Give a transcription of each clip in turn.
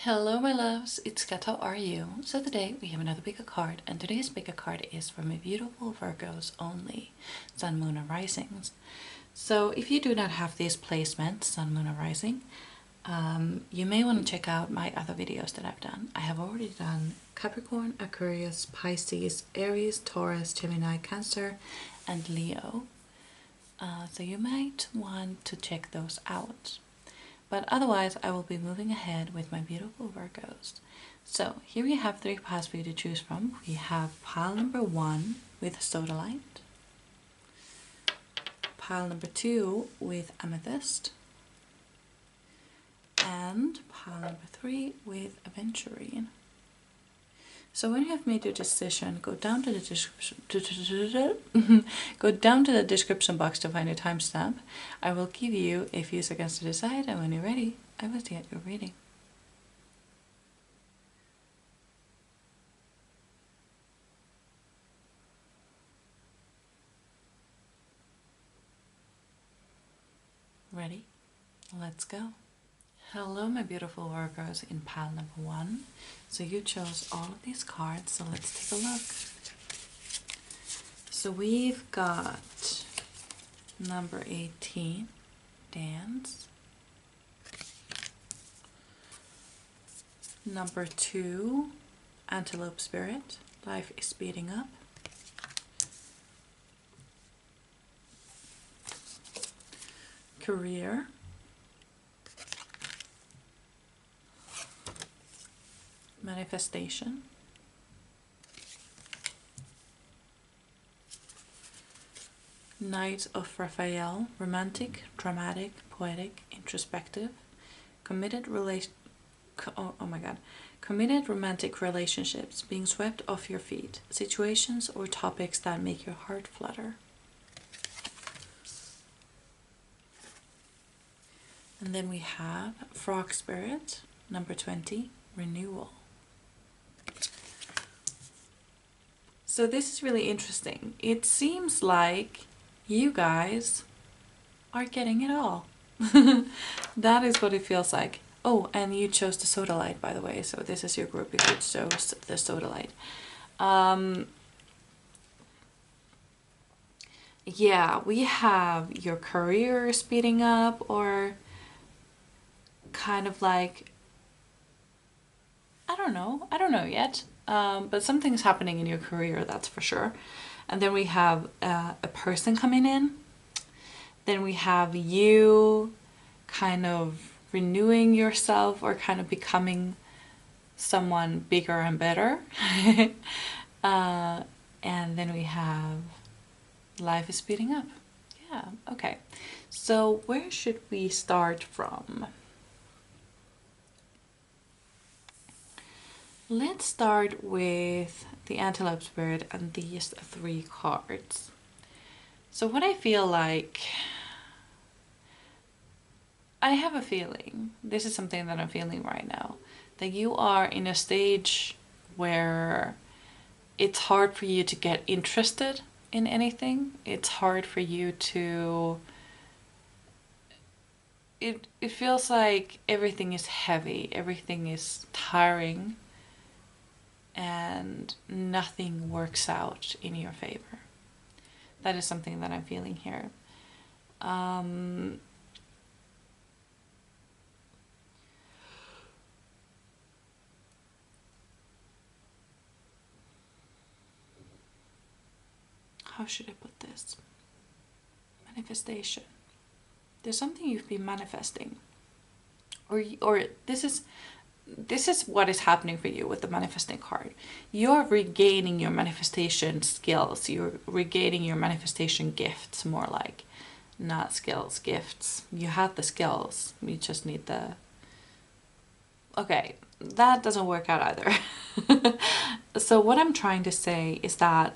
Hello my loves, it's Kat, how are you? So today we have another pick a card, and today's pick a card is from my beautiful Virgos only, Sun, Moon and Risings. So if you do not have these placements, Sun, Moon and Rising, you may want to check out my other videos that I've done. I have already done Capricorn, Aquarius, Pisces, Aries, Taurus, Gemini, Cancer and Leo. So you might want to check those out. But otherwise, I will be moving ahead with my beautiful Virgos. So here we have 3 piles for you to choose from. We have pile number 1 with Sodalite, pile number 2 with Amethyst, and pile number 3 with Aventurine. So when you have made your decision, go down to the description box to find a timestamp. I will give you a few seconds to decide, and when you're ready, I will start your reading. Ready? Let's go. Hello my beautiful Virgos in pile number 1. So you chose all of these cards, so let's take a look. So we've got number 18, Dance. Number 2, Antelope Spirit, Life is Speeding Up. Career. Manifestation. Knight of Raphael, romantic, dramatic, poetic, introspective, committed committed romantic relationships, being swept off your feet, situations or topics that make your heart flutter. And then we have Frog Spirit, number 20, renewal. So this is really interesting. It seems like you guys are getting it all. That is what it feels like. Oh, and you chose the Sodalite, by the way. So this is your group if you chose the Sodalite. Yeah, we have your career speeding up, or kind of like, I don't know yet. But something's happening in your career, that's for sure. And then we have a person coming in. Then we have you kind of renewing yourself, or kind of becoming someone bigger and better. And then we have life is speeding up. Yeah, okay. So where should we start from? Let's start with the Antelope Spirit and these 3 cards. So what I feel like, I have a feeling, this is something that I'm feeling right now, that you are in a stage where it's hard for you to get interested in anything. It's hard for you to, it feels like everything is heavy, everything is tiring, and nothing works out in your favor. That is something that I'm feeling here. How should I put this? Manifestation. There's something you've been manifesting, or this is what is happening for you with the manifesting card. You're regaining your manifestation skills. You're regaining your manifestation gifts, more like. Not skills, gifts. You have the skills. You just need the... Okay, that doesn't work out either. So what I'm trying to say is that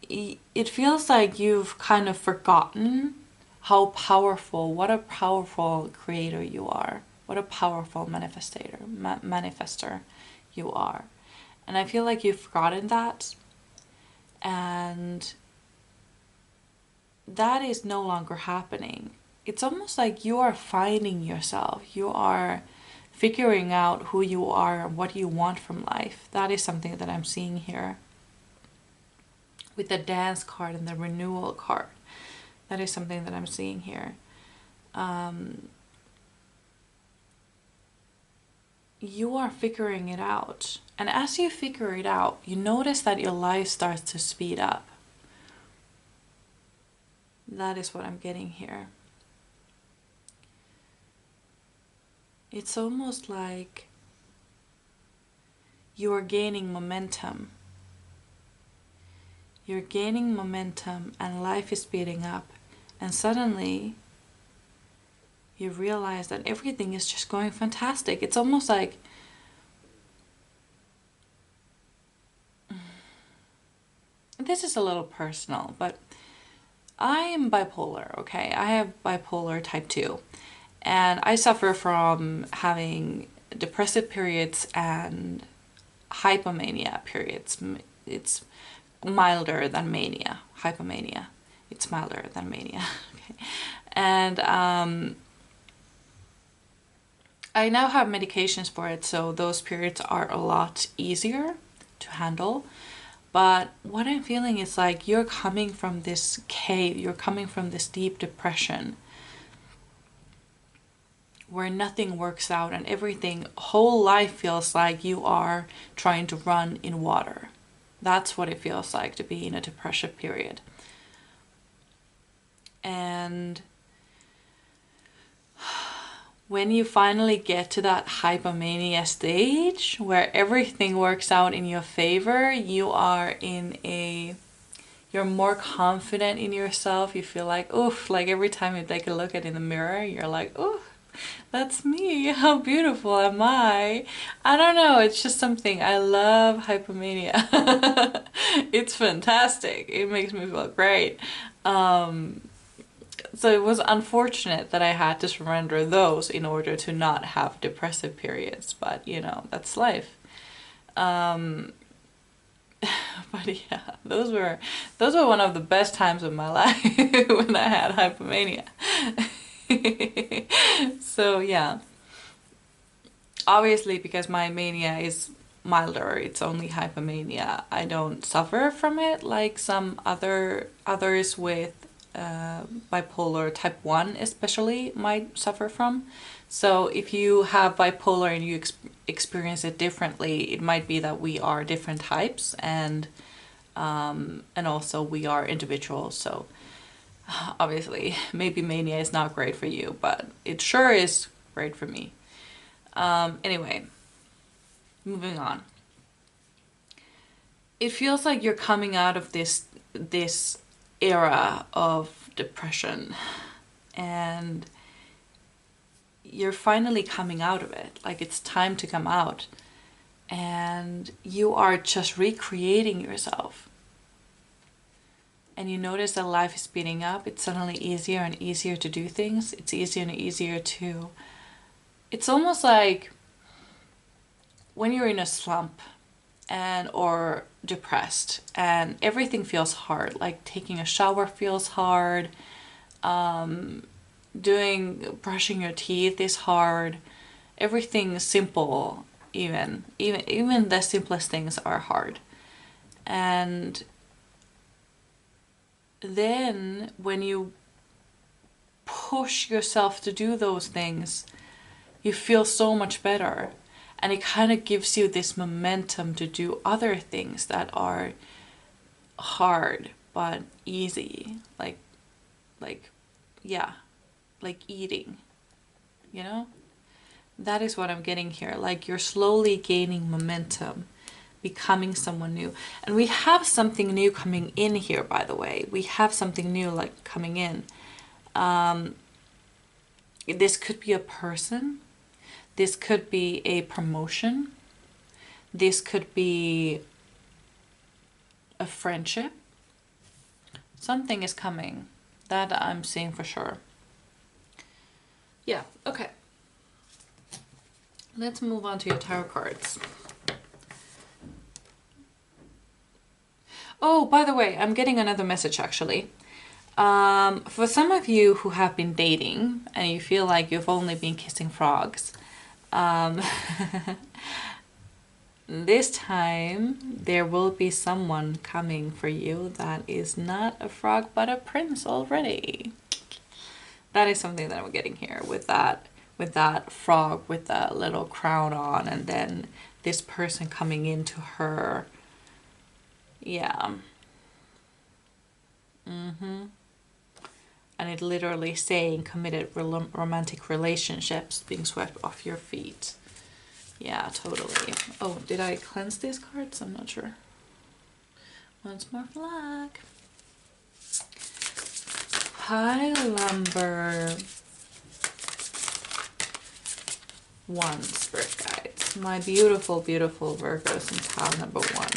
it feels like you've kind of forgotten how powerful, what a powerful creator you are. What a powerful manifester you are. And I feel like you've forgotten that. And that is no longer happening. It's almost like you are finding yourself. You are figuring out who you are and what you want from life. That is something that I'm seeing here. With the dance card and the renewal card. That is something that I'm seeing here. You are figuring it out. And as you figure it out, you notice that your life starts to speed up. That is what I'm getting here. It's almost like you are gaining momentum. You're gaining momentum and life is speeding up. And suddenly you realize that everything is just going fantastic. It's almost like this is a little personal, but I am bipolar, okay? I have bipolar type 2. And I suffer from having depressive periods and hypomania periods. It's milder than mania. Hypomania. It's milder than mania. Okay. And I now have medications for it, so those periods are a lot easier to handle. But what I'm feeling is like you're coming from this cave, you're coming from this deep depression where nothing works out and everything, whole life feels like you are trying to run in water. That's what it feels like to be in a depression period. And when you finally get to that hypomania stage where everything works out in your favor, you're more confident in yourself. You feel like, oof, like every time you take a look at it in the mirror, you're like, oof, that's me. How beautiful am I? I don't know. It's just something. I love hypomania. It's fantastic. It makes me feel great. So it was unfortunate that I had to surrender those in order to not have depressive periods. But, you know, that's life. But yeah, those were one of the best times of my life when I had hypomania. So yeah, obviously because my mania is milder, it's only hypomania, I don't suffer from it like some others with bipolar type 1 especially might suffer from. So if you have bipolar and you experience it differently, it might be that we are different types, and also we are individuals. So obviously maybe mania is not great for you, but it sure is great for me. Anyway, moving on. It feels like you're coming out of this era of depression, and you're finally coming out of it. Like it's time to come out, and you are just recreating yourself. And you notice that life is speeding up. It's suddenly easier and easier to do things. It's easier and easier to... It's almost like when you're in a slump or depressed and everything feels hard, like taking a shower feels hard, brushing your teeth is hard, everything simple, even the simplest things are hard. And then when you push yourself to do those things, you feel so much better. And it kind of gives you this momentum to do other things that are hard but easy. Like eating, you know? That is what I'm getting here. Like you're slowly gaining momentum, becoming someone new. And we have something new coming in here, by the way. We have something new like coming in. This could be a person. This could be a promotion. This could be a friendship. Something is coming. That I'm seeing for sure. Yeah, okay. Let's move on to your tarot cards. Oh, by the way, I'm getting another message actually. For some of you who have been dating and you feel like you've only been kissing frogs, This time there will be someone coming for you that is not a frog but a prince already. That is something that I'm getting here with that frog with the little crown on, and then this person coming into her. Yeah. And it literally saying committed romantic relationships being swept off your feet. Yeah, totally. Oh, did I cleanse these cards? I'm not sure. Once more flag. Pile number 1, Spirit Guides. My beautiful, beautiful Virgos in pile number 1.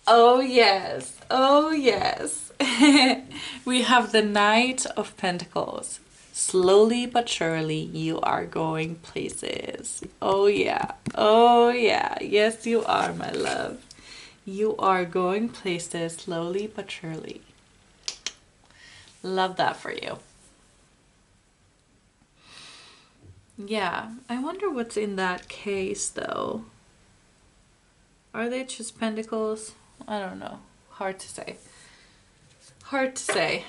Oh yes, oh yes. We have the Knight of Pentacles. Slowly but surely you are going places. Oh yeah, oh yeah. Yes you are, my love. You are going places slowly but surely. Love that for you. Yeah, I wonder what's in that case though. Are they just pentacles? I don't know. Hard to say. Hard to say.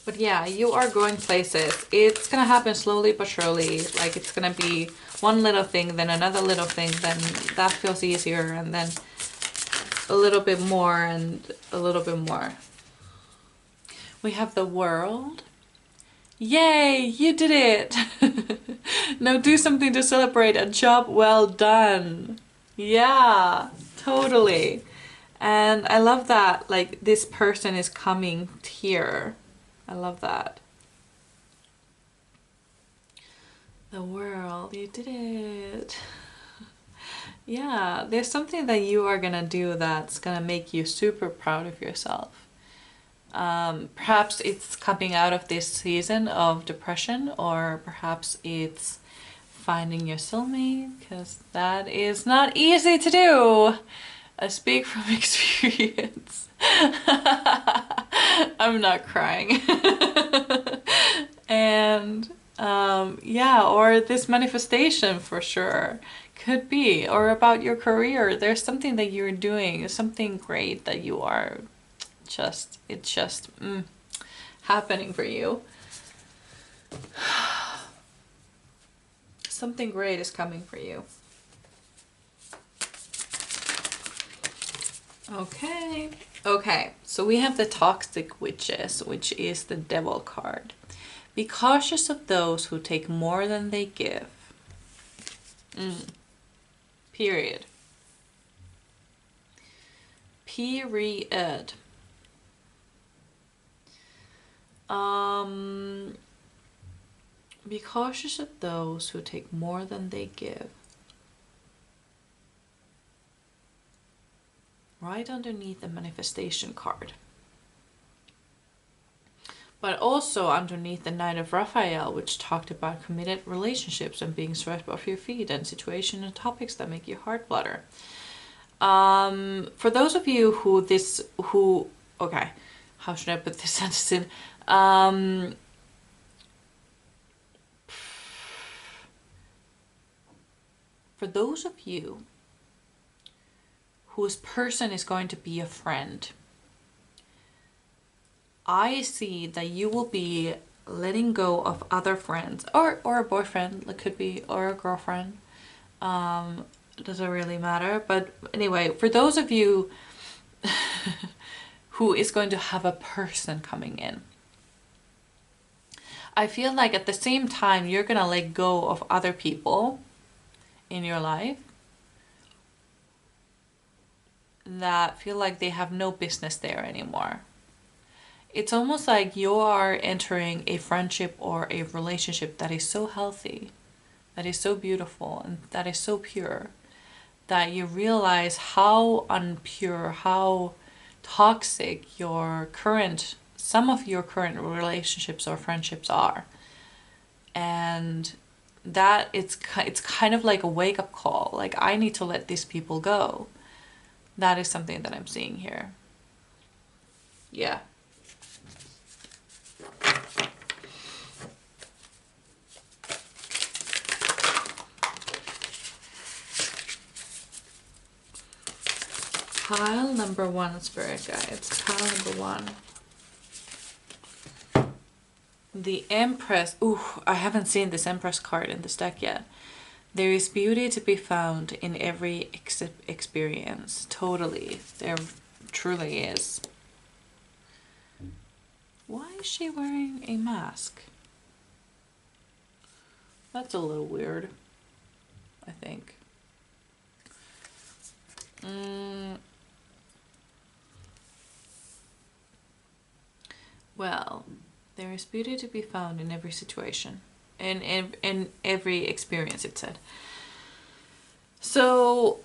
But yeah, you are going places. It's gonna happen slowly but surely. Like it's gonna be one little thing, then another little thing, then that feels easier, and then a little bit more and a little bit more. We have the World. Yay, you did it! Now do something to celebrate. A job well done. Yeah, totally. And I love that, like, this person is coming here. I love that. The World, you did it. Yeah, there's something that you are gonna do that's gonna make you super proud of yourself. Perhaps it's coming out of this season of depression, or perhaps it's finding your soulmate, because that is not easy to do. I speak from experience. I'm not crying. And yeah, or this manifestation for sure could be, or about your career. There's something that you're doing, something great that you are just, it's just happening for you. Something great is coming for you. Okay. Okay, so we have the Toxic Witches, which is the Devil card. Be cautious of those who take more than they give. Period. Period. Be cautious of those who take more than they give. Right underneath the manifestation card. But also underneath the Knight of Raphael, which talked about committed relationships and being swept off your feet and situations and topics that make your heart flutter. For those of you who okay, how should I put this sentence in? For those of you whose person is going to be a friend, I see that you will be letting go of other friends, or a boyfriend, it could be, or a girlfriend. It doesn't really matter. But anyway, for those of you who is going to have a person coming in, I feel like at the same time you're gonna let go of other people in your life that feel like they have no business there anymore. It's almost like you are entering a friendship or a relationship that is so healthy, that is so beautiful, and that is so pure, that you realize how unpure, how toxic some of your current relationships or friendships are. And that it's kind of like a wake-up call, like I need to let these people go. That is something that I'm seeing here. Yeah. Pile number one, Spirit Guides. Pile number one. The Empress. Ooh, I haven't seen this Empress card in this deck yet. There is beauty to be found in every experience. Totally. There truly is. Why is she wearing a mask? That's a little weird, I think. Well, there is beauty to be found in every situation. In every experience, it said. So,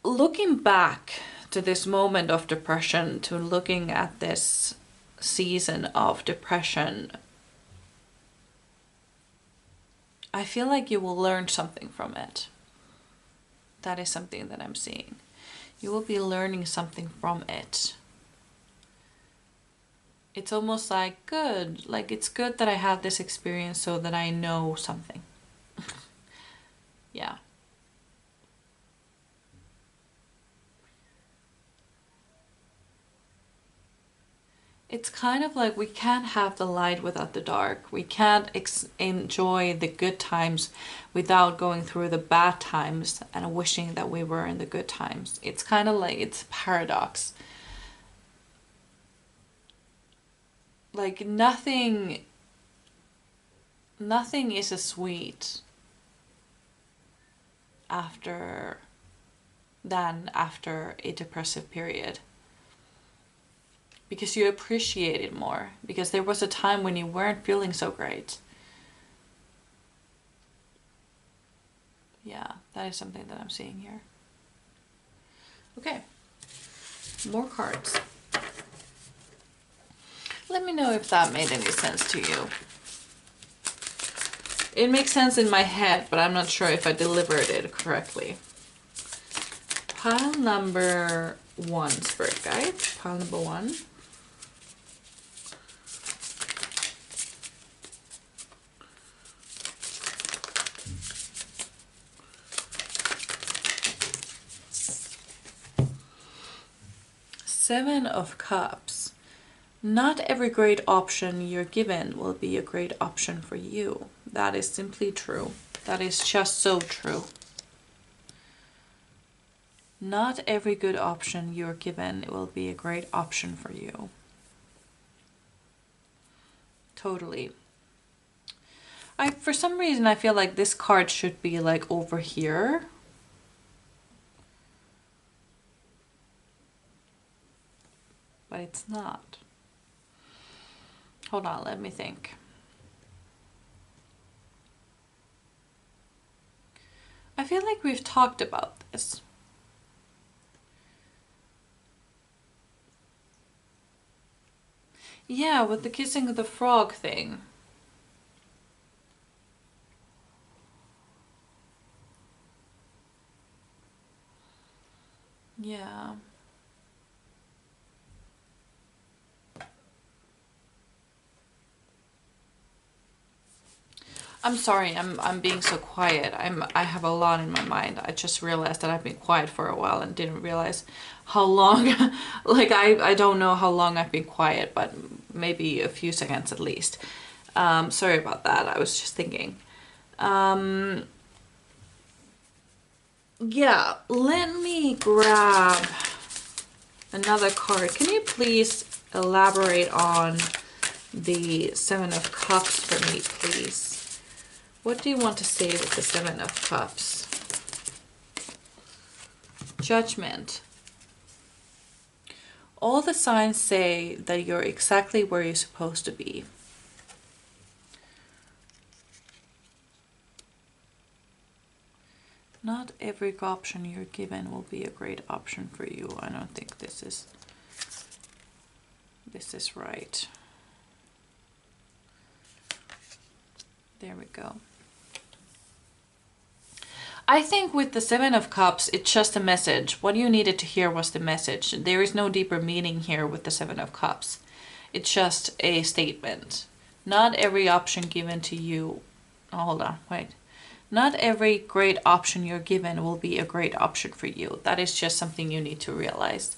looking back to this moment of depression, to looking at this season of depression, I feel like you will learn something from it. That is something that I'm seeing. You will be learning something from it. It's almost like good. Like, it's good that I had this experience so that I know something. Yeah. It's kind of like we can't have the light without the dark. We can't enjoy the good times without going through the bad times and wishing that we were in the good times. It's kind of like, it's a paradox. Like nothing is as sweet than after a depressive period. Because you appreciate it more. Because there was a time when you weren't feeling so great. Yeah, that is something that I'm seeing here. Okay, more cards. Let me know if that made any sense to you. It makes sense in my head, but I'm not sure if I delivered it correctly. Pile number one, Spirit Guide. Pile number one. Seven of Cups. Not every great option you're given will be a great option for you. That is simply true. That is just so true. Not every good option you're given will be a great option for you. Totally. For some reason, I feel like this card should be like over here. But it's not. Hold on, let me think. I feel like we've talked about this. Yeah, with the kissing of the frog thing. Yeah. I'm sorry, I'm being so quiet. I have a lot in my mind. I just realized that I've been quiet for a while and didn't realize how long, like I don't know how long I've been quiet, but maybe a few seconds at least. Sorry about that. I was just thinking. Yeah, let me grab another card. Can you please elaborate on the Seven of Cups for me, please? What do you want to say with the Seven of Cups? Judgment. All the signs say that you're exactly where you're supposed to be. Not every option you're given will be a great option for you. I don't think this is right. There we go. I think with the Seven of Cups, it's just a message. What you needed to hear was the message. There is no deeper meaning here with the Seven of Cups. It's just a statement. Not every option given to you... Oh, hold on, wait. Not every great option you're given will be a great option for you. That is just something you need to realize.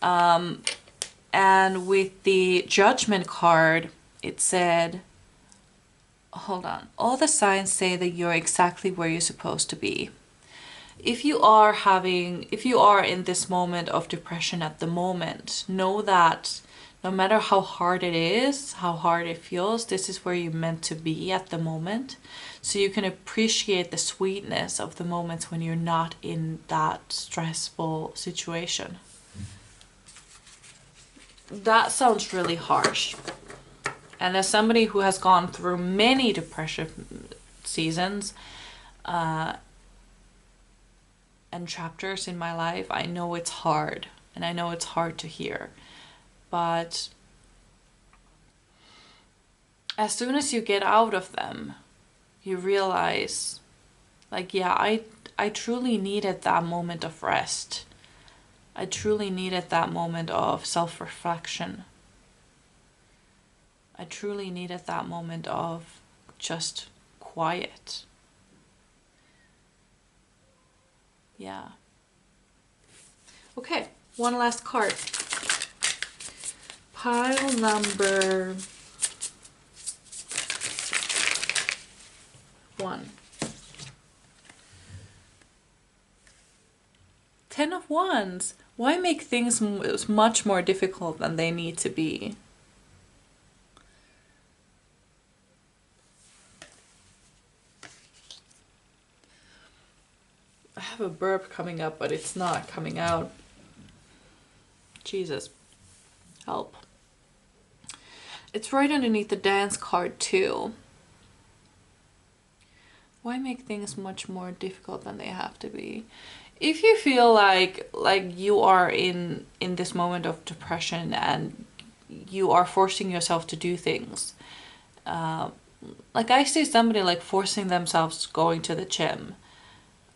And with the Judgment card, it said, hold on, all the signs say that you're exactly where you're supposed to be. If you are in this moment of depression at the moment, know that no matter how hard it is, how hard it feels, this is where you're meant to be at the moment. So you can appreciate the sweetness of the moments when you're not in that stressful situation. That sounds really harsh. And as somebody who has gone through many depression seasons and chapters in my life, I know it's hard. And I know it's hard to hear. But as soon as you get out of them, you realize, like, yeah, I truly needed that moment of rest. I truly needed that moment of self-reflection. I truly needed that moment of just quiet. Yeah. Okay, one last card. Pile number 1. 10 of Wands. Why make things much more difficult than they need to be? I have a burp coming up, but it's not coming out. Jesus. Help. It's right underneath the Dance card too. Why make things much more difficult than they have to be? If you feel like you are in this moment of depression and you are forcing yourself to do things, like I see somebody like forcing themselves going to the gym,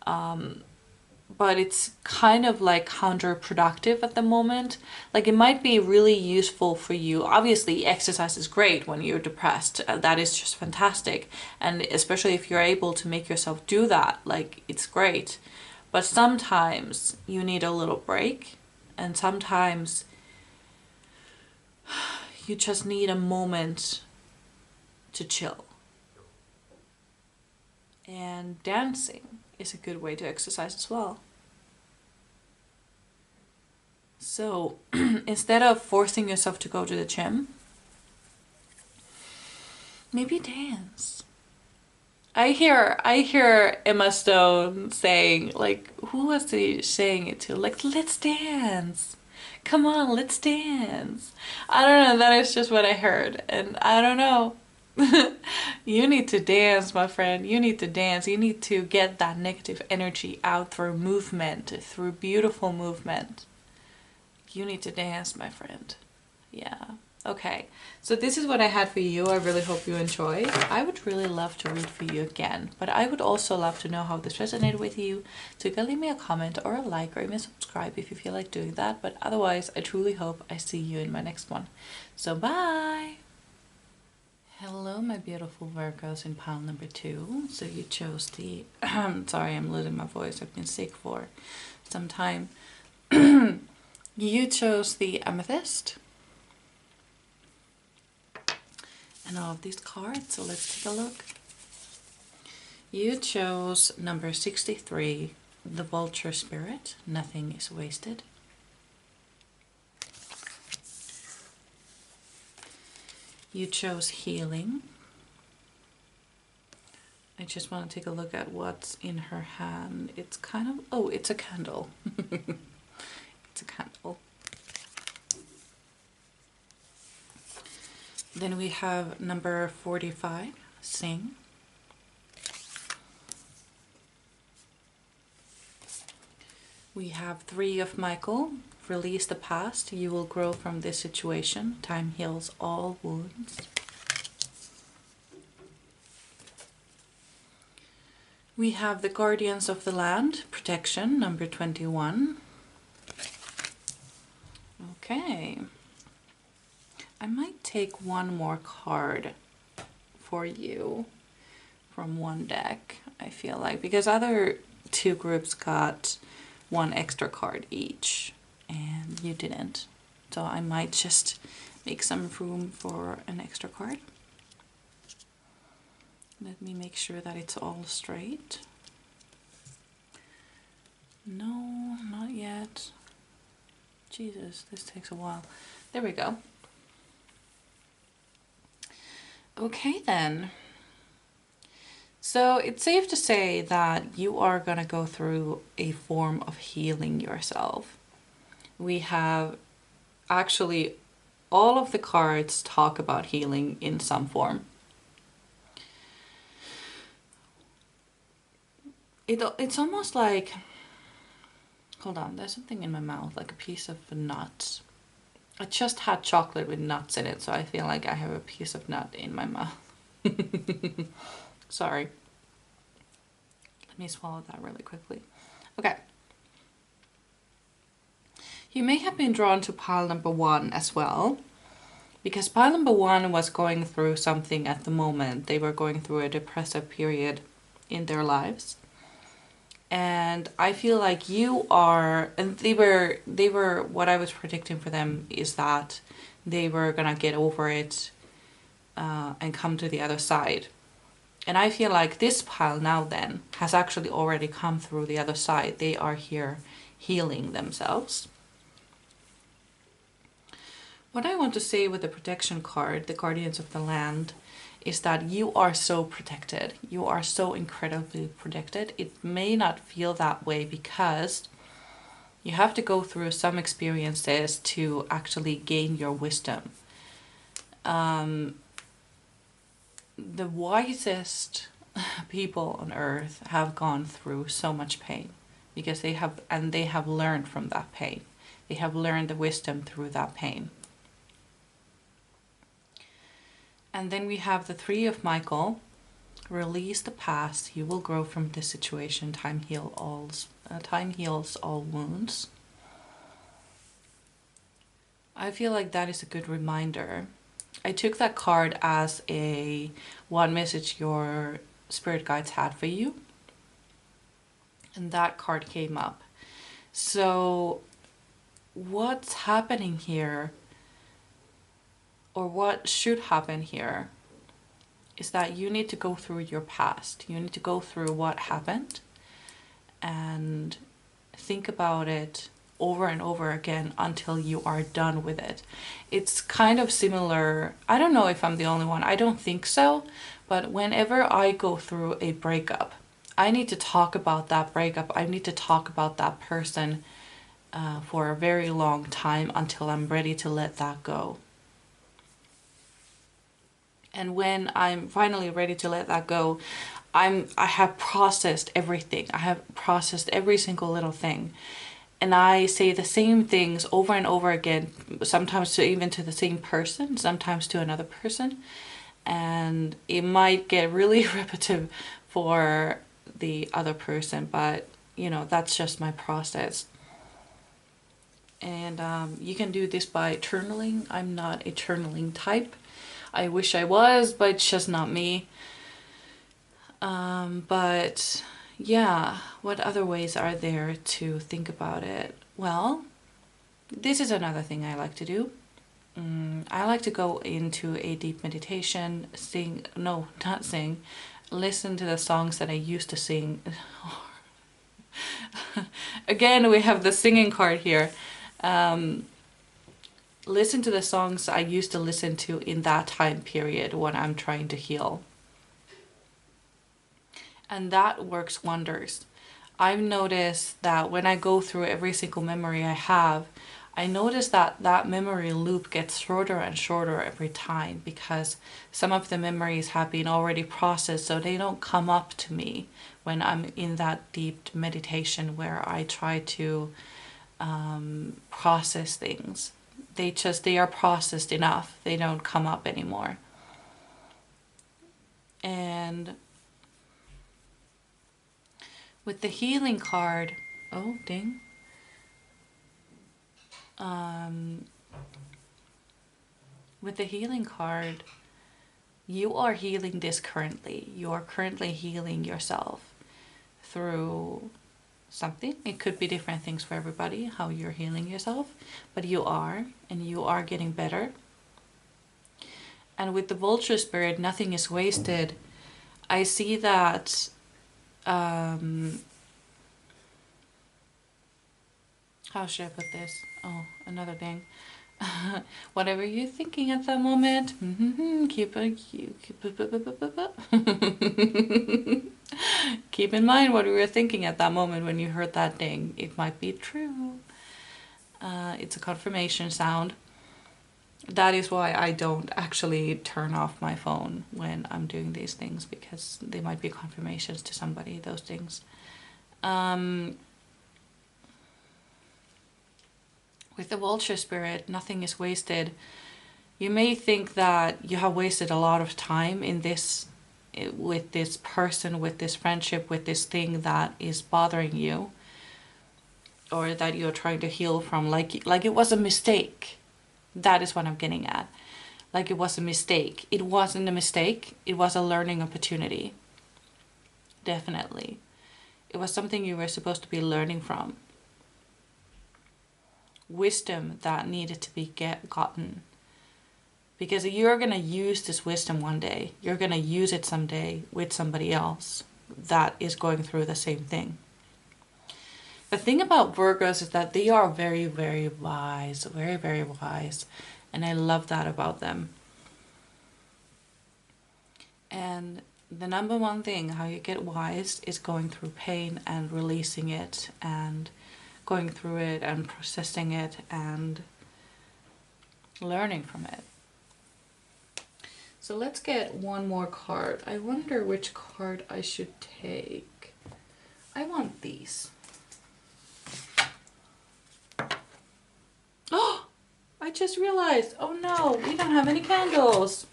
but it's kind of like counterproductive at the moment. Like it might be really useful for you. Obviously exercise is great when you're depressed. That is just fantastic. And especially if you're able to make yourself do that, like it's great. But sometimes you need a little break, and sometimes you just need a moment to chill. And dancing is a good way to exercise as well. So instead of forcing yourself to go to the gym, maybe dance. I hear Emma Stone saying, like, who was he saying it to? Like, let's dance. Come on, let's dance. I don't know, that is just what I heard. And I don't know. You need to dance, my friend. You need to dance. You need to get that negative energy out through movement, through beautiful movement. You need to dance, my friend. Yeah. Okay, so this is what I had for you. I really hope you enjoyed. I would really love to read for you again, but I would also love to know how this resonated with you. So you can leave me a comment or a like or even subscribe if you feel like doing that. But otherwise, I truly hope I see you in my next one. So bye! Hello, my beautiful Virgos in pile number 2. So you chose the... sorry, I'm losing my voice. I've been sick for some time. You chose the Amethyst. And all of these cards, so let's take a look. You chose number 63, the Vulture Spirit. Nothing is wasted. You chose Healing. I just want to take a look at what's in her hand. It's kind of, oh, it's a candle. It's a candle. Then we have number 45, Sing. We have 3 of Michael, Release the Past. You will grow from this situation. Time heals all wounds. We have the Guardians of the Land, Protection, number 21. Okay. I might take one more card for you from one deck, I feel like, because other two groups got one extra card each and you didn't. So I might just make some room for an extra card. Let me make sure that it's all straight. No, not yet. Jesus, this takes a while. There we go. Okay then. So it's safe to say that you are going to go through a form of healing yourself. We have actually all of the cards talk about healing in some form. It's almost like, hold on, there's something in my mouth, like a piece of a nut. I just had chocolate with nuts in it, so I feel like I have a piece of nut in my mouth. Sorry. Let me swallow that really quickly. Okay. You may have been drawn to pile number 1 as well, because pile number 1 was going through something at the moment. They were going through a depressive period in their lives. And I feel like you are, and they were, what I was predicting for them is that they were gonna get over it and come to the other side. And I feel like this pile now then has actually already come through the other side. They are here healing themselves. What I want to say with the protection card, the Guardians of the Land, is that you are so protected. You are so incredibly protected. It may not feel that way because you have to go through some experiences to actually gain your wisdom. The wisest people on earth have gone through so much pain because they have learned from that pain. They have learned the wisdom through that pain. And then we have the 3 of Michael. Release the past. You will grow from this situation. Time heals all wounds. I feel like that is a good reminder. I took that card as one message your spirit guides had for you. And that card came up. So what's happening here, or what should happen here, is that you need to go through your past. You need to go through what happened and think about it over and over again until you are done with it. It's kind of similar. I don't know if I'm the only one. I don't think so. But whenever I go through a breakup, I need to talk about that breakup. I need to talk about that person for a very long time until I'm ready to let that go. And when I'm finally ready to let that go, I have processed everything. I have processed every single little thing. And I say the same things over and over again, sometimes even to the same person, sometimes to another person. And it might get really repetitive for the other person, but you know, that's just my process. And you can do this by journaling. I'm not a journaling type. I wish I was, but it's just not me. But yeah, what other ways are there to think about it? Well, this is another thing I like to do. I like to go into a deep meditation, listen to the songs that I used to sing. Again, we have the singing card here. Listen to the songs I used to listen to in that time period when I'm trying to heal. And that works wonders. I've noticed that when I go through every single memory I have, I notice that that memory loop gets shorter and shorter every time because some of the memories have been already processed, so they don't come up to me when I'm in that deep meditation where I try to process things. They are processed enough. They don't come up anymore. And with the healing card, oh ding. With the healing card, You are healing this currently. You are currently healing yourself through something. It could be different things for everybody, how you're healing yourself, but you are, and you are getting better. And with the vulture spirit, nothing is wasted. I see that how should I put this? Oh, another thing. Whatever you're thinking at that moment, keep in mind what we were thinking at that moment when you heard that ding. It might be true. It's a confirmation sound. That is why I don't actually turn off my phone when I'm doing these things, because they might be confirmations to somebody, those things. With the vulture spirit, nothing is wasted. You may think that you have wasted a lot of time in this, with this person, with this friendship, with this thing that is bothering you, or that you're trying to heal from, like it was a mistake. That is what I'm getting at. Like it was a mistake. It wasn't a mistake. It was a learning opportunity. Definitely. It was something you were supposed to be learning from. Wisdom that needed to be gotten. Because you're going to use this wisdom one day. You're going to use it someday with somebody else that is going through the same thing. The thing about Virgos is that they are very, very wise. Very, very wise. And I love that about them. And the number one thing, how you get wise, is going through pain and releasing it, and going through it and processing it and learning from it. So let's get one more card. I wonder which card I should take. I want these. Oh, I just realized, oh no, we don't have any candles.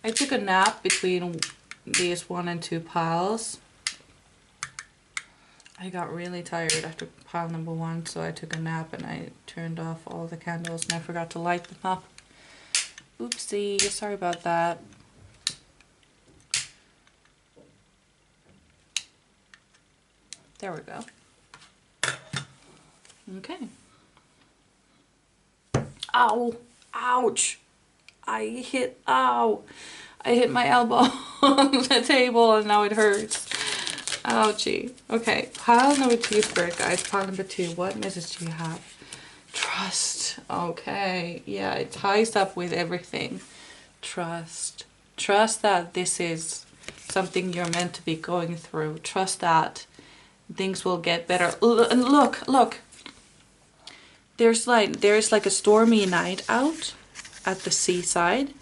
I took a nap between these 1 and 2 piles. I got really tired after pile number 1, so I took a nap and I turned off all the candles and I forgot to light them up. Oopsie, sorry about that. There we go. Okay. Ow! Ouch! I hit my elbow on the table and now it hurts. Ouchie. Okay, pile number 2, spirit guys. Pile number 2, what message do you have? Trust. Okay, yeah, it ties up with everything. Trust. Trust that this is something you're meant to be going through. Trust that things will get better. And look. There's like a stormy night out at the seaside,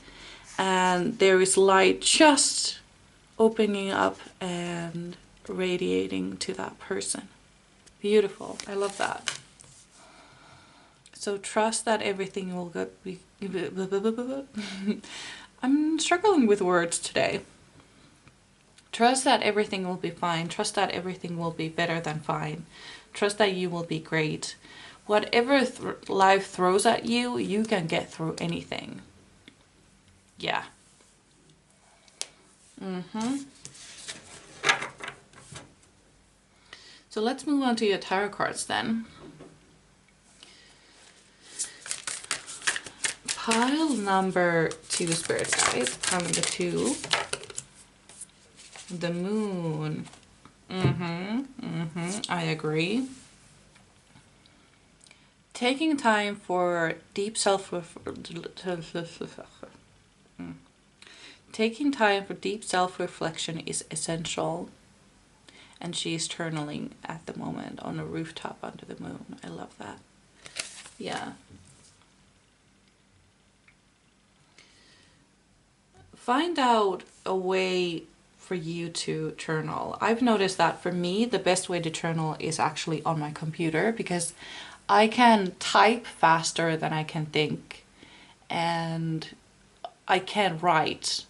and there is light just opening up and radiating to that person. Beautiful. I love that. So trust that everything will be I'm struggling with words today. Trust that everything will be fine. Trust that everything will be better than fine. Trust that you will be great. Whatever life throws at you, you can get through anything. Yeah. So let's move on to your tarot cards then. Pile number 2, spirit guys. Pile number 2. The moon. I agree. Taking time for deep self-reflection is essential. And she is journaling at the moment on a rooftop under the moon. I love that. Yeah. Find out a way for you to journal. I've noticed that for me, the best way to journal is actually on my computer, because I can type faster than I can think, and I can't write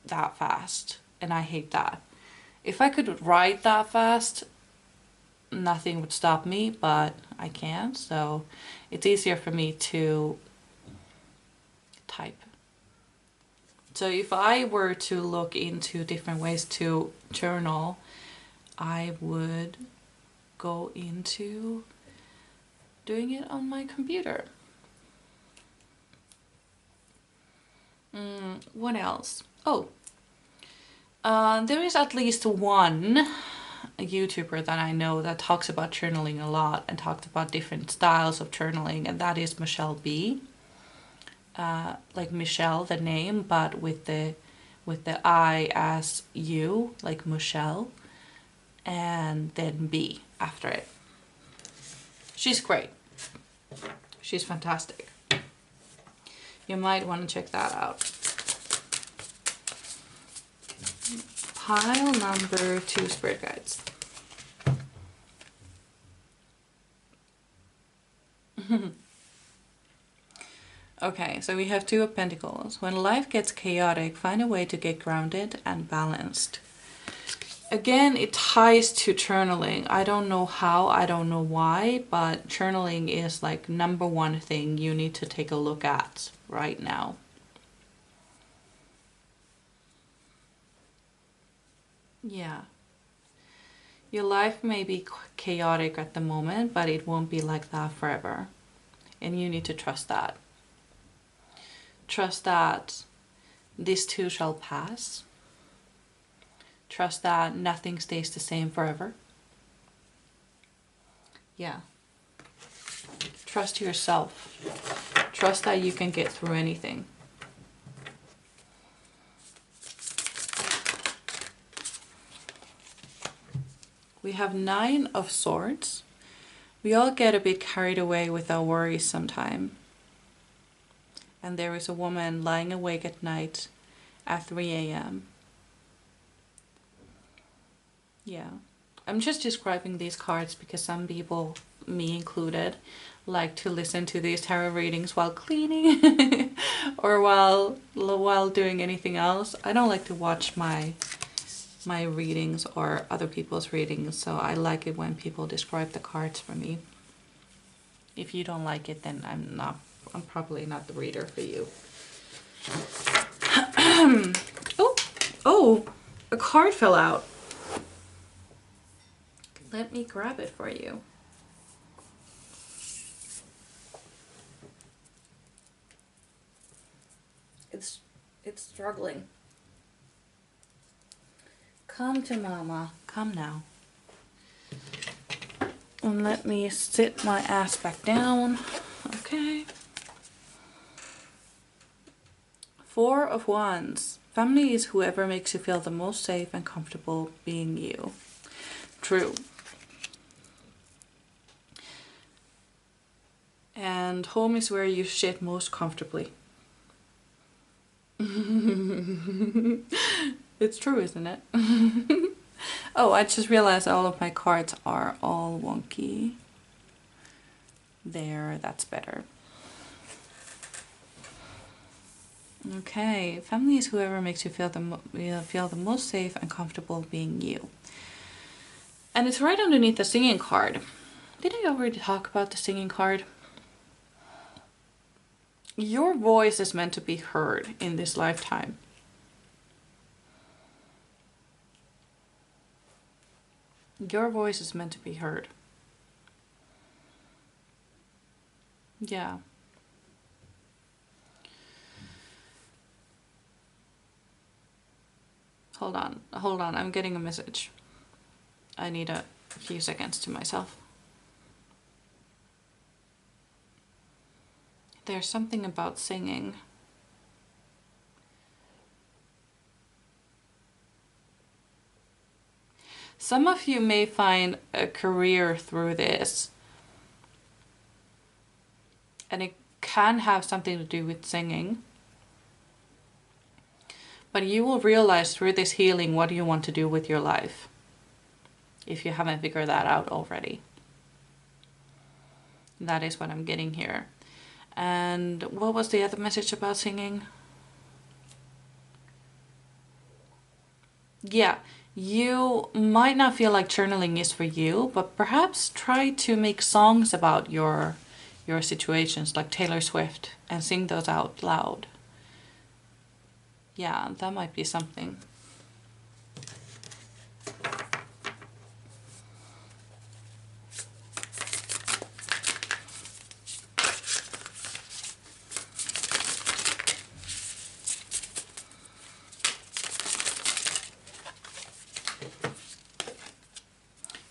that fast, and I hate that. If I could write that fast, nothing would stop me, but I can't, so it's easier for me to type. So if I were to look into different ways to journal, I would go into doing it on my computer. What else? Oh, there is at least one YouTuber that I know that talks about journaling a lot and talks about different styles of journaling, and that is Michelle B. Like Michelle, the name, but with the I as you, like Michelle, and then B after it. She's great. She's fantastic. You might want to check that out. Pile number 2 spirit guides. Okay, so we have 2 of Pentacles. When life gets chaotic, find a way to get grounded and balanced. Again, it ties to journaling. I don't know how, I don't know why, but journaling is like #1 thing you need to take a look at right now. Yeah. Your life may be chaotic at the moment, but it won't be like that forever. And you need to trust that. Trust that this too shall pass. Trust that nothing stays the same forever. Yeah. Trust yourself. Trust that you can get through anything. We have 9 of Swords. We all get a bit carried away with our worries sometime. And there is a woman lying awake at night at 3 a.m. Yeah. I'm just describing these cards because some people, me included, like to listen to these tarot readings while cleaning or while doing anything else. I don't like to watch my readings or other people's readings, so I like it when people describe the cards for me. If you don't like it, then I'm probably not the reader for you. Oh, a card fell out. Let me grab it for you. It's struggling. Come to mama. Come now. And let me sit my ass back down. Okay. 4 of Wands. Family is whoever makes you feel the most safe and comfortable being you. True. And home is where you sit most comfortably. It's true, isn't it? Oh, I just realized all of my cards are all wonky. There, that's better. Okay, family is whoever makes you feel the most safe and comfortable being you. And it's right underneath the singing card. Did I already talk about the singing card? Your voice is meant to be heard in this lifetime. Your voice is meant to be heard. Yeah. Hold on, I'm getting a message. I need a few seconds to myself. There's something about singing. Some of you may find a career through this. And it can have something to do with singing. But you will realize through this healing what you want to do with your life. If you haven't figured that out already. That is what I'm getting here. And what was the other message about singing? Yeah, you might not feel like journaling is for you, but perhaps try to make songs about your situations like Taylor Swift and sing those out loud. Yeah, that might be something.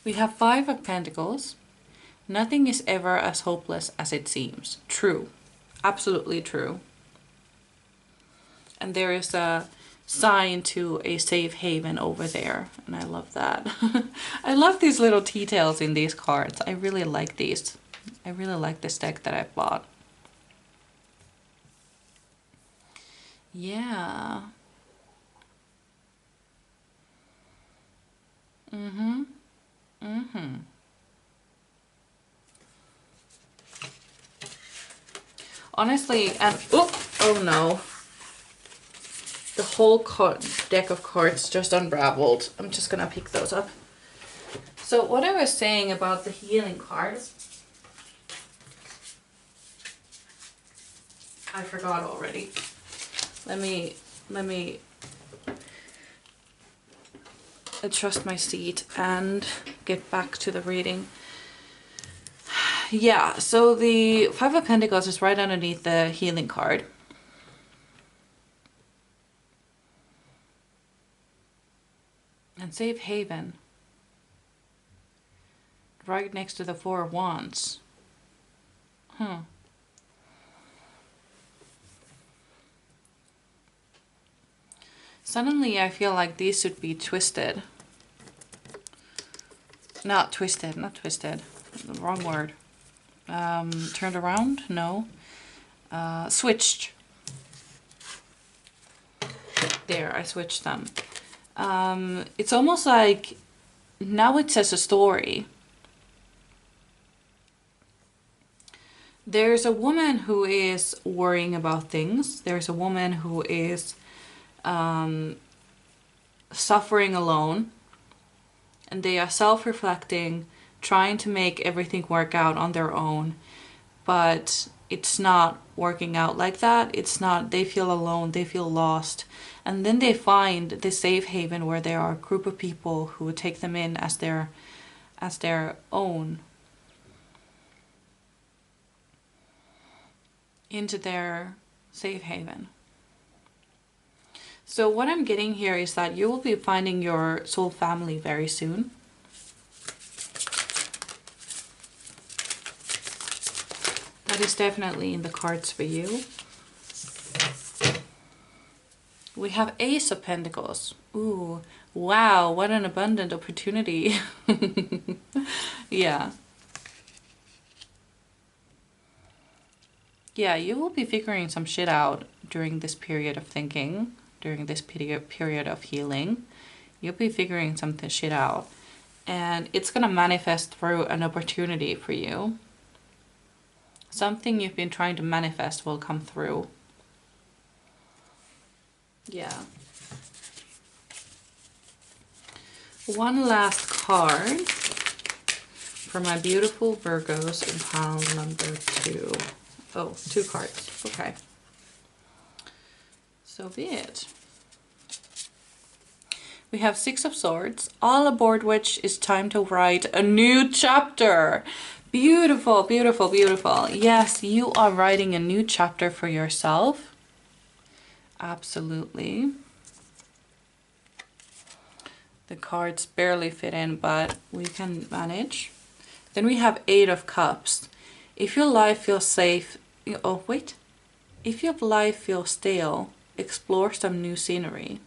We have Five of Pentacles. Nothing is ever as hopeless as it seems. True. Absolutely true. And there is a sign to a safe haven over there. And I love that. I love these little details in these cards. I really like these. I really like this deck that I bought. Yeah. Mm-hmm. Mm-hmm. Honestly, and oh no. The whole deck of cards just unraveled. I'm just gonna pick those up. So what I was saying about the healing cards, I forgot already. Let me adjust my seat and get back to the reading. Yeah, so the Five of Pentacles is right underneath the healing card. And safe haven. Right next to the Four of Wands. Suddenly I feel like these should be twisted. Not twisted. The wrong word. Turned around? No. Switched. There, I switched them. It's almost like now it says a story. There's a woman who is worrying about things. There's a woman who is suffering alone. And they are self-reflecting, trying to make everything work out on their own. But it's not working out like that. It's not, they feel alone, they feel lost. And then they find the safe haven where there are a group of people who would take them in as their own. Into their safe haven. So what I'm getting here is that you will be finding your soul family very soon. That is definitely in the cards for you. We have Ace of Pentacles. Ooh, wow, what an abundant opportunity. Yeah. Yeah, you will be figuring some shit out during this period of thinking, during this period of healing. You'll be figuring some shit out. And it's going to manifest through an opportunity for you. Something you've been trying to manifest will come through. Yeah. One last card for my beautiful Virgos in pile number 2. Oh, 2 cards. Okay. So be it. We have 6 of Swords, all aboard which is time to write a new chapter. Beautiful, beautiful, beautiful. Yes, you are writing a new chapter for yourself. Absolutely. The cards barely fit in, but we can manage. Then we have 8 of Cups. If your life feels safe, oh wait. If your life feels stale, explore some new scenery.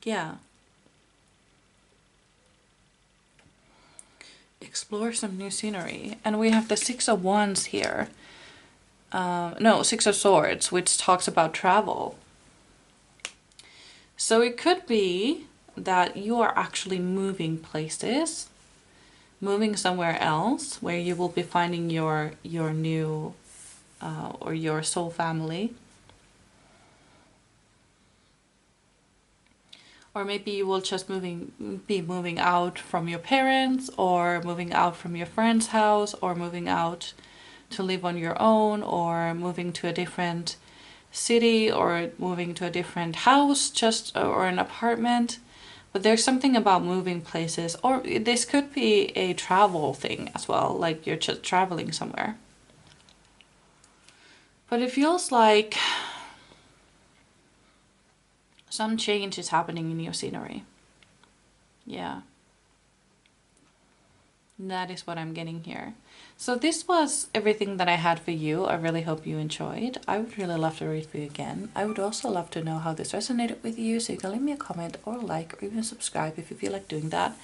Yeah. Explore some new scenery. And we have the 6 of Wands here. No, 6 of Swords, which talks about travel. So it could be that you are actually moving places, moving somewhere else where you will be finding your new or your soul family. Or maybe you will just be moving out from your parents, or moving out from your friend's house, or moving out to live on your own, or moving to a different city or moving to a different house, just or an apartment. But there's something about moving places, or this could be a travel thing as well, like you're just traveling somewhere. But it feels like some change is happening in your scenery. Yeah. That is what I'm getting here. So this was everything that I had for you. I really hope you enjoyed. I would really love to read for you again. I would also love to know how this resonated with you, so you can leave me a comment or a like or even subscribe if you feel like doing that.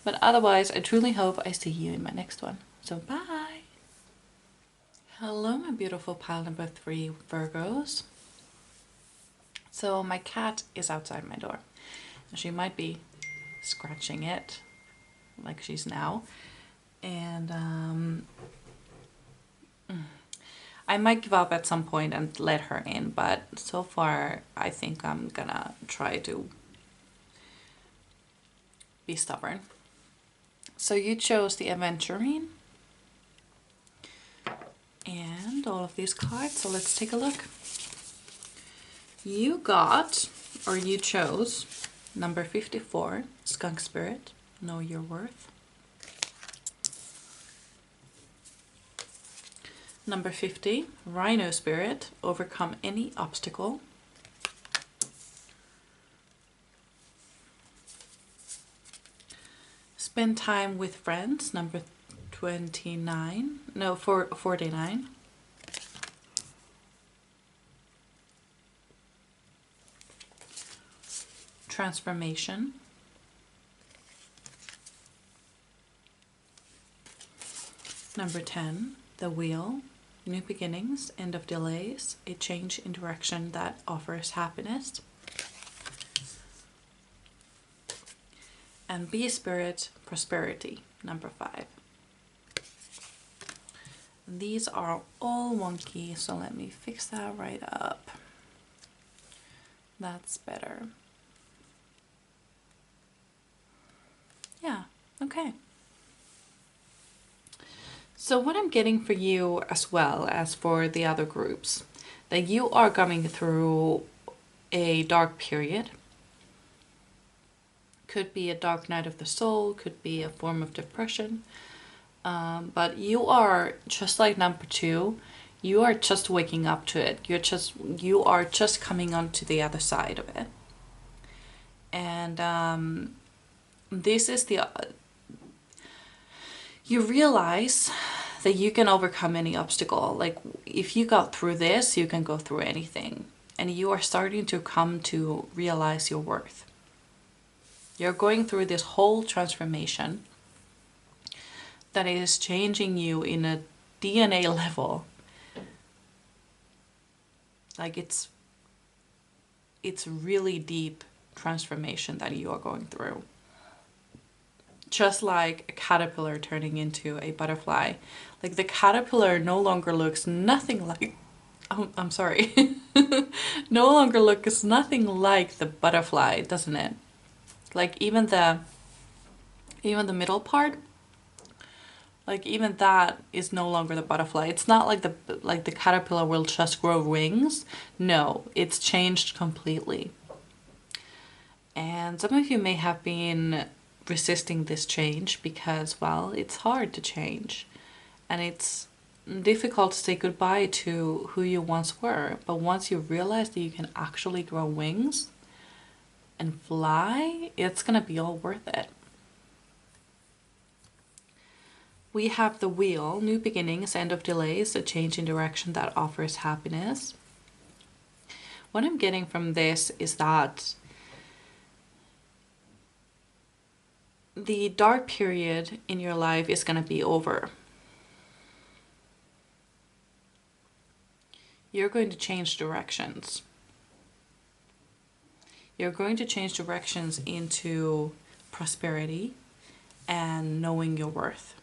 But otherwise, I truly hope I see you in my next one. So bye! Hello, my beautiful pile number 3 Virgos. So my cat is outside my door. She might be scratching it like she's now. And I might give up at some point and let her in, but so far I think I'm gonna try to be stubborn. So you chose the Aventurine and all of these cards, so let's take a look. You got, or you chose, number 54, Skunk Spirit, Know Your Worth. Number 50, Rhino Spirit, Overcome Any Obstacle. Spend Time with Friends, number 29, no, 49. Transformation. Number 10, The Wheel, New Beginnings, End of Delays, a change in direction that offers happiness. And Bee Spirit, Prosperity, number 5. These are all wonky, so let me fix that right up. That's better. Yeah, okay. So what I'm getting for you as well as for the other groups, that you are coming through a dark period. Could be a dark night of the soul, could be a form of depression. But you are just like number 2, you are just waking up to it. You are just coming onto the other side of it. And this is you realize that you can overcome any obstacle. Like if you got through this, you can go through anything. And you are starting to come to realize your worth. You're going through this whole transformation that is changing you in a DNA level. Like it's really deep transformation that you are going through. Just like a caterpillar turning into a butterfly. Like the caterpillar no longer looks nothing like, oh, I'm sorry, no longer looks nothing like the butterfly, doesn't it? Like even the middle part, like even that is no longer the butterfly. It's not like the caterpillar will just grow wings. No, it's changed completely. And some of you may have been resisting this change because, well, it's hard to change and it's difficult to say goodbye to who you once were. But once you realize that you can actually grow wings and fly, it's gonna be all worth it. We have the Wheel, New Beginnings, End of Delays, a change in direction that offers happiness. What I'm getting from this is that the dark period in your life is going to be over. You're going to change directions. You're going to change directions into prosperity and knowing your worth.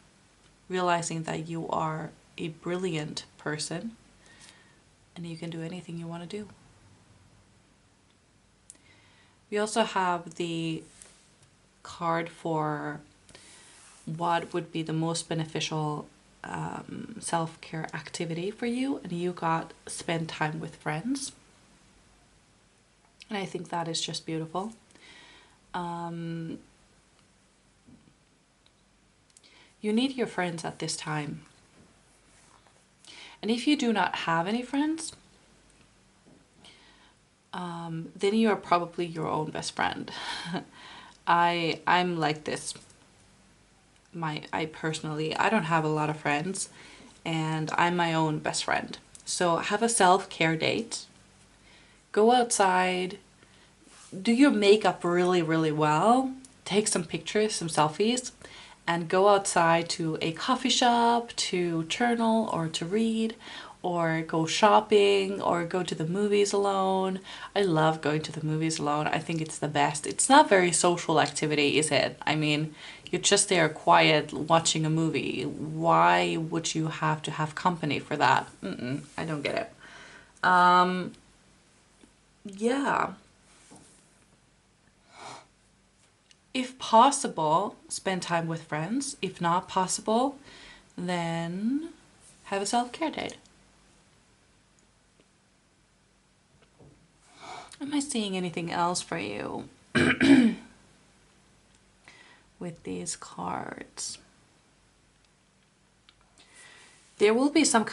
Realizing that you are a brilliant person and you can do anything you want to do. We also have the card for what would be the most beneficial self-care activity for you, and you got Spend Time with Friends. And I think that is just beautiful. You need your friends at this time. And if you do not have any friends, then you are probably your own best friend. I'm like this. I personally, I don't have a lot of friends, and I'm my own best friend. So have a self-care date. Go outside, do your makeup really, really well, take some pictures, some selfies, and go outside to a coffee shop to journal or to read, or go shopping, or go to the movies alone. I love going to the movies alone. I think it's the best. It's not very social activity, is it? I mean, you're just there quiet watching a movie. Why would you have to have company for that? I don't get it. Yeah. If possible, spend time with friends. If not possible, then have a self-care date. Am I seeing anything else for you with these cards? There will be some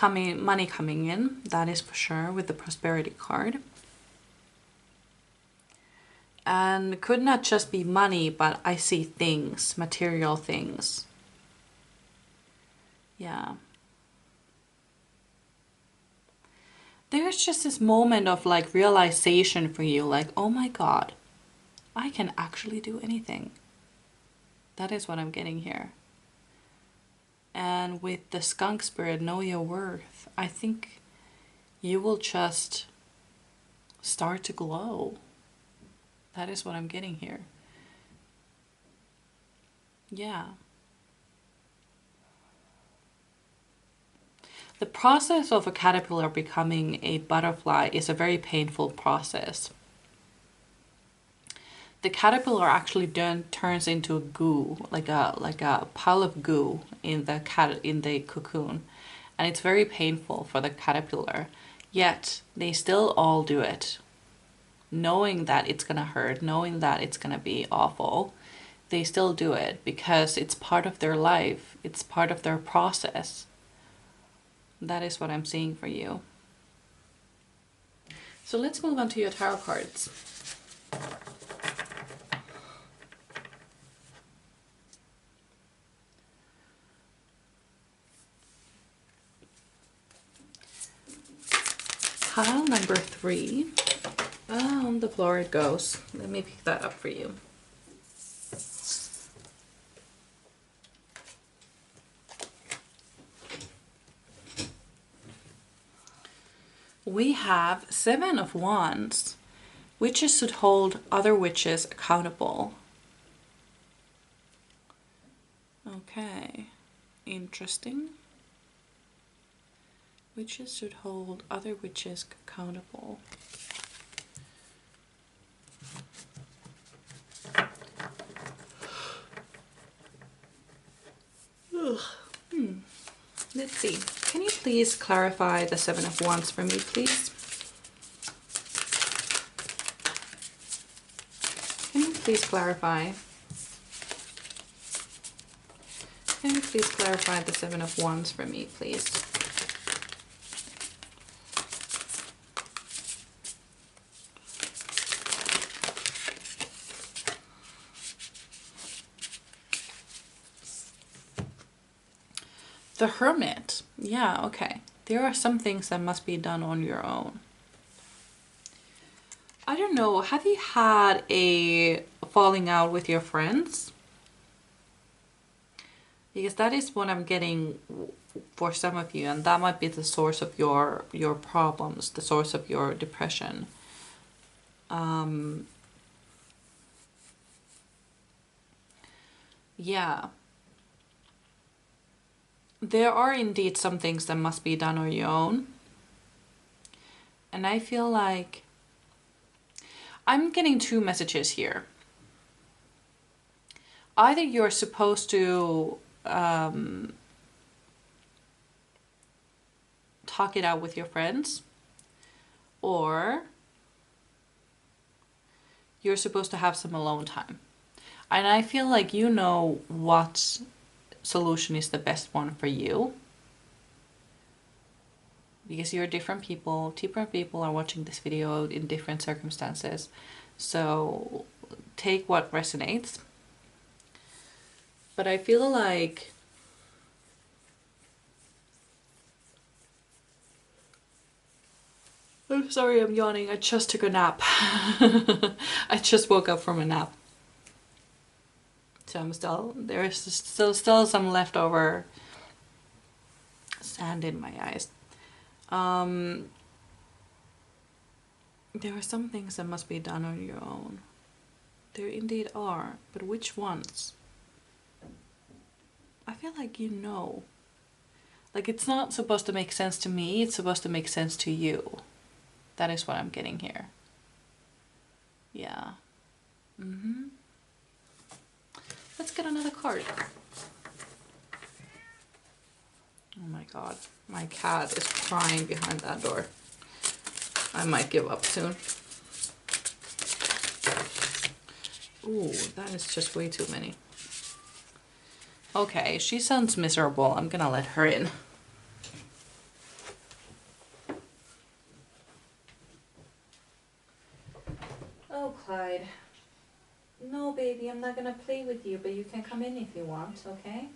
money coming in, that is for sure, with the prosperity card. And could not just be money, but I see things, material things. Yeah. There's just this moment of like realization for you, like, oh my God, I can actually do anything. That is what I'm getting here. And with the skunk spirit, know your worth, I think you will just start to glow. That is what I'm getting here. Yeah. The process of a caterpillar becoming a butterfly is a very painful process. The caterpillar actually turns into a goo, like a pile of goo in the cocoon, and it's very painful for the caterpillar. Yet they still all do it, knowing that it's gonna hurt, knowing that it's gonna be awful. They still do it because it's part of their life. It's part of their process. That is what I'm seeing for you. So let's move on to your tarot cards. Pile number 3. On the floor it goes. Let me pick that up for you. We have 7 of Wands. Witches should hold other witches accountable. Okay, interesting. Witches should hold other witches accountable. Let's see. Can you please clarify the 7 of Wands for me, please? Can you please clarify? Can you please clarify the 7 of Wands for me, please? The Hermit. Yeah, okay. There are some things that must be done on your own. I don't know. Have you had a falling out with your friends? Because that is what I'm getting for some of you, and that might be the source of your problems, the source of your depression. Yeah. There are indeed some things that must be done on your own. And I feel like I'm getting 2 messages here. Either you're supposed to talk it out with your friends, or you're supposed to have some alone time. And I feel like you know what solution is the best one for you. Because you're different people are watching this video in different circumstances. So take what resonates. But I feel like I'm sorry, I'm yawning. I just took a nap. I just woke up from a nap. So I'm still, there's still some leftover sand in my eyes. There are some things that must be done on your own. There indeed are, but which ones? I feel like you know. Like it's not supposed to make sense to me, it's supposed to make sense to you. That is what I'm getting here. Yeah. Let's get another card. Oh my god, my cat is crying behind that door. I might give up soon. Ooh, that is just way too many. Okay, she sounds miserable. I'm gonna let her in. Oh, Clyde. No, baby, I'm not gonna play with you, but you can come in if you want, okay?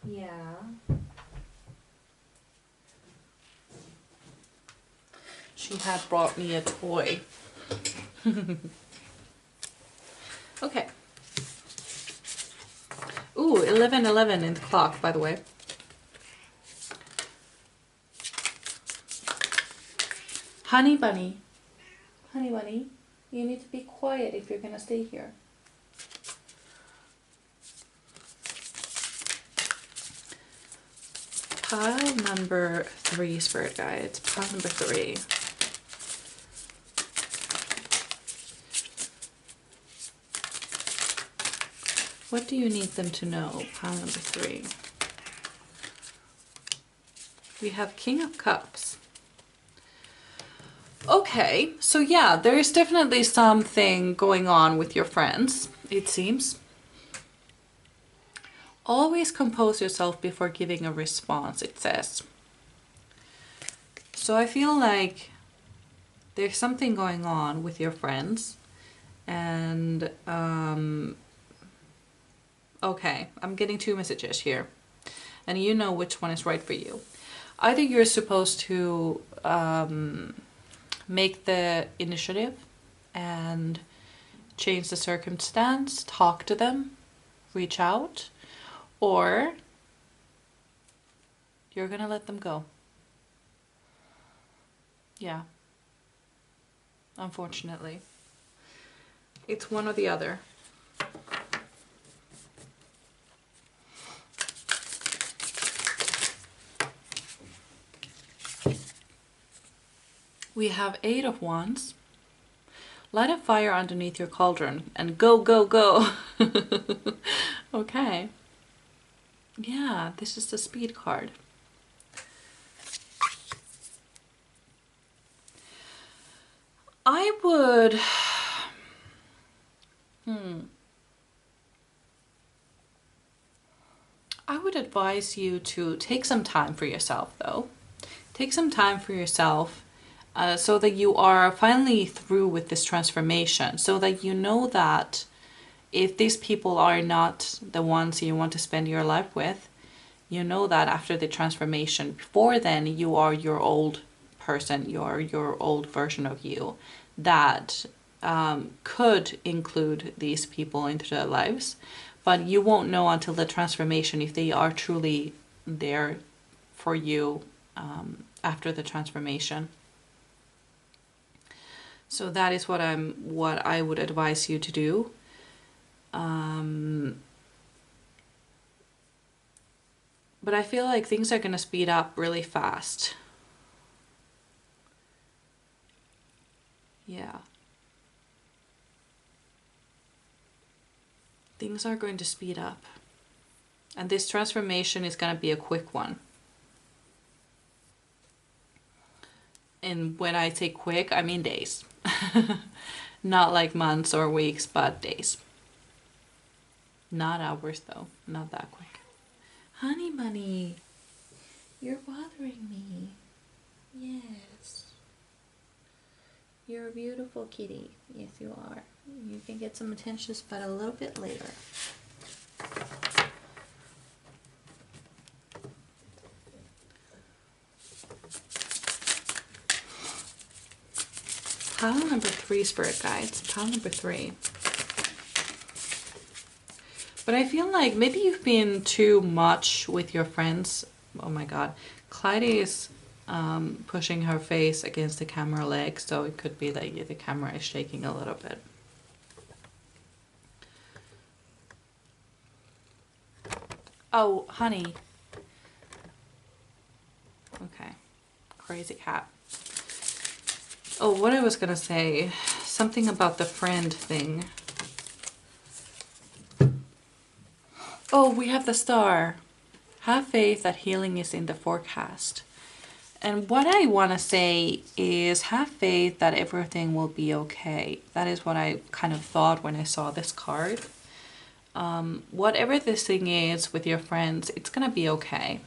Yeah. She had brought me a toy. Okay. Ooh, 11:11 in the clock, by the way. Honey bunny. Honey bunny, you need to be quiet if you're gonna stay here. Pile number 3, Spirit Guides. Pile number 3. What do you need them to know? Pile number 3. We have King of Cups. Okay, so yeah, there is definitely something going on with your friends, it seems. Always compose yourself before giving a response, it says. So I feel like there's something going on with your friends. And, okay, I'm getting 2 messages here. And you know which one is right for you. Either you're supposed to make the initiative and change the circumstance, talk to them, reach out, or you're gonna let them go. Yeah. Unfortunately. It's one or the other. We have 8 of Wands. Light a fire underneath your cauldron and go, go, go. Okay. Yeah, this is the speed card. I would... I would advise you to take some time for yourself, though. Take some time for yourself so that you are finally through with this transformation, so that you know that if these people are not the ones you want to spend your life with, you know that after the transformation, before then, you are your old person, you are your old version of you that could include these people into their lives. But you won't know until the transformation if they are truly there for you after the transformation. So that is what I would advise you to do. But I feel like things are going to speed up really fast. Yeah. Things are going to speed up. And this transformation is going to be a quick one. And when I say quick, I mean days. Not like months or weeks, but days. Not hours though, not that quick. Honey bunny, you're bothering me. Yes. You're a beautiful kitty. Yes, you are. You can get some attention, but a little bit later. Pile number 3, spirit guides. Pile number 3. But I feel like maybe you've been too much with your friends. Oh my god. Clyde is pushing her face against the camera leg, so it could be that the camera is shaking a little bit. Oh, honey. Okay. Crazy cat. Oh, what I was gonna say. Something about the friend thing. Oh, we have the star. Have faith that healing is in the forecast. And what I want to say is have faith that everything will be okay. That is what I kind of thought when I saw this card. Whatever this thing is with your friends, it's going to be okay.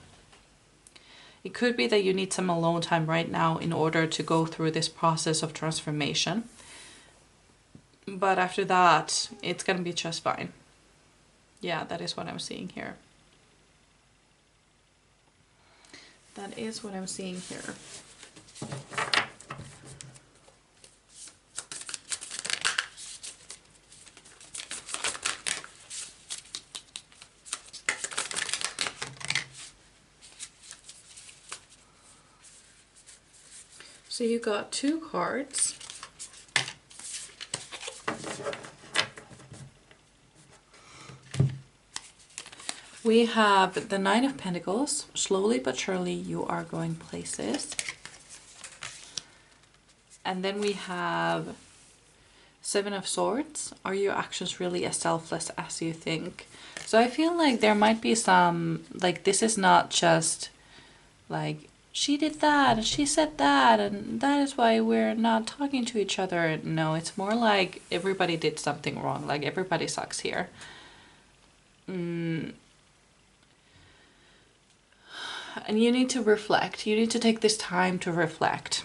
It could be that you need some alone time right now in order to go through this process of transformation. But after that, it's going to be just fine. Yeah, that is what I'm seeing here. That is what I'm seeing here. So you got 2 cards. We have the 9 of Pentacles. Slowly but surely you are going places. And then we have 7 of Swords. Are your actions really as selfless as you think? So I feel like there might be some, like this is not just like she did that and she said that and that is why we're not talking to each other. No, it's more like everybody did something wrong. Like everybody sucks here. And you need to reflect. You need to take this time to reflect.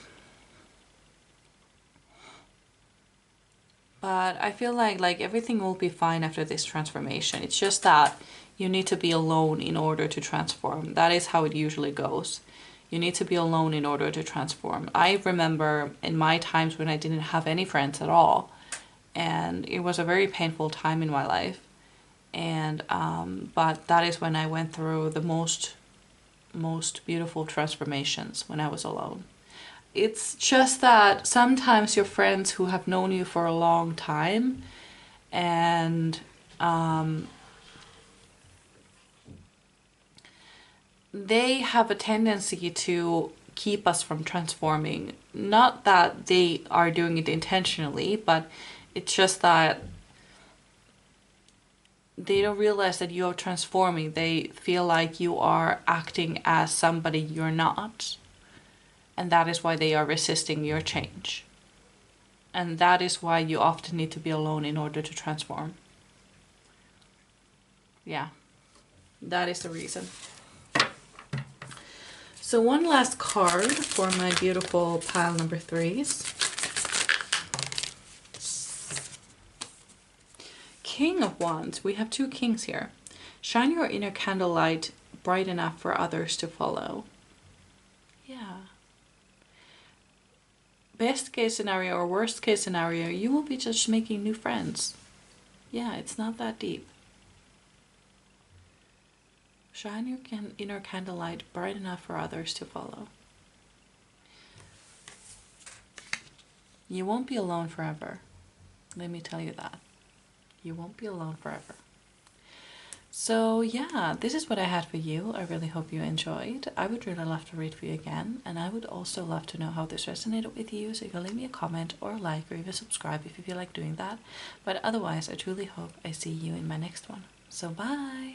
But I feel like everything will be fine after this transformation. It's just that you need to be alone in order to transform. That is how it usually goes. You need to be alone in order to transform. I remember in my times when I didn't have any friends at all. And it was a very painful time in my life. And but that is when I went through the most beautiful transformations, when I was alone. It's just that sometimes your friends who have known you for a long time and they have a tendency to keep us from transforming. Not that they are doing it intentionally, but it's just that they don't realize that you're transforming. They feel like you are acting as somebody you're not. And that is why they are resisting your change. And that is why you often need to be alone in order to transform. Yeah, that is the reason. So one last card for my beautiful pile number 3s. King of Wands. We have 2 kings here. Shine your inner candlelight bright enough for others to follow. Yeah. Best case scenario or worst case scenario, you will be just making new friends. Yeah, it's not that deep. Shine your inner candlelight bright enough for others to follow. You won't be alone forever. Let me tell you that. You won't be alone forever. So yeah, this is what I had for you. I really hope you enjoyed. I would really love to read for you again, and I would also love to know how this resonated with you, so you can leave me a comment or a like or even subscribe if you feel like doing that. But otherwise, I truly hope I see you in my next one. So bye!